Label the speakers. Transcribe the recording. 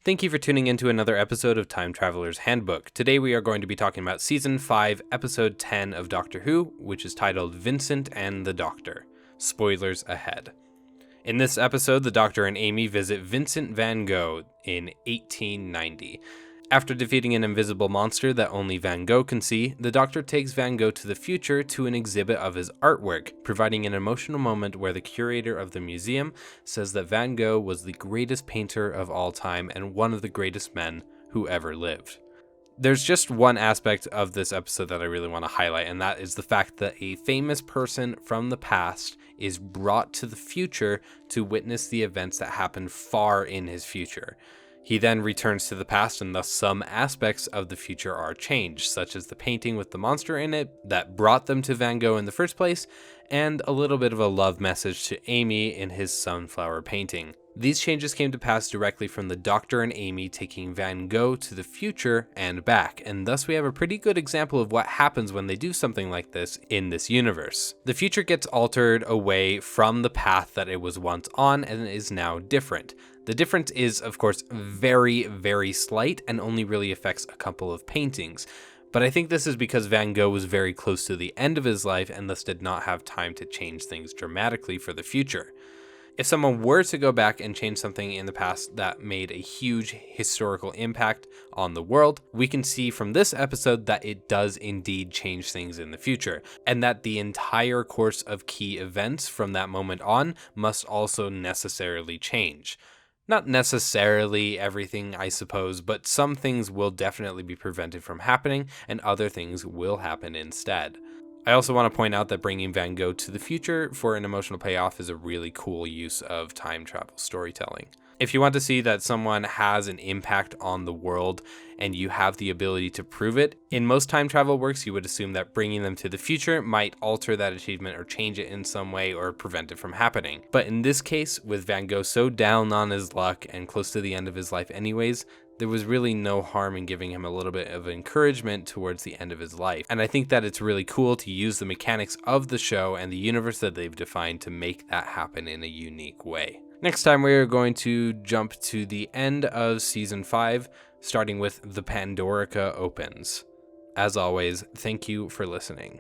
Speaker 1: Thank you for tuning in to another episode of Time Traveler's Handbook. Today we are going to be talking about Season 5, Episode 10 of Doctor Who, which is titled Vincent and the Doctor. Spoilers ahead. In this episode, the Doctor and Amy visit Vincent van Gogh in 1890. After defeating an invisible monster that only Van Gogh can see, the Doctor takes Van Gogh to the future to an exhibit of his artwork, providing an emotional moment where the curator of the museum says that Van Gogh was the greatest painter of all time and one of the greatest men who ever lived. There's just one aspect of this episode that I really want to highlight, and that is the fact that a famous person from the past is brought to the future to witness the events that happened far in his future. He then returns to the past, and thus some aspects of the future are changed, such as the painting with the monster in it that brought them to Van Gogh in the first place, and a little bit of a love message to Amy in his sunflower painting. These changes came to pass directly from the Doctor and Amy taking Van Gogh to the future and back, and thus we have a pretty good example of what happens when they do something like this in this universe. The future gets altered away from the path that it was once on and is now different. The difference is, of course, very, very slight and only really affects a couple of paintings. But I think this is because Van Gogh was very close to the end of his life and thus did not have time to change things dramatically for the future. If someone were to go back and change something in the past that made a huge historical impact on the world, we can see from this episode that it does indeed change things in the future, and that the entire course of key events from that moment on must also necessarily change. Not necessarily everything, I suppose, but some things will definitely be prevented from happening, and other things will happen instead. I also want to point out that bringing Van Gogh to the future for an emotional payoff is a really cool use of time travel storytelling. If you want to see that someone has an impact on the world and you have the ability to prove it, in most time travel works you would assume that bringing them to the future might alter that achievement or change it in some way or prevent it from happening. But in this case, with Van Gogh so down on his luck and close to the end of his life anyways, there was really no harm in giving him a little bit of encouragement towards the end of his life. And I think that it's really cool to use the mechanics of the show and the universe that they've defined to make that happen in a unique way. Next time we are going to jump to the end of Season 5, starting with The Pandorica Opens. As always, thank you for listening.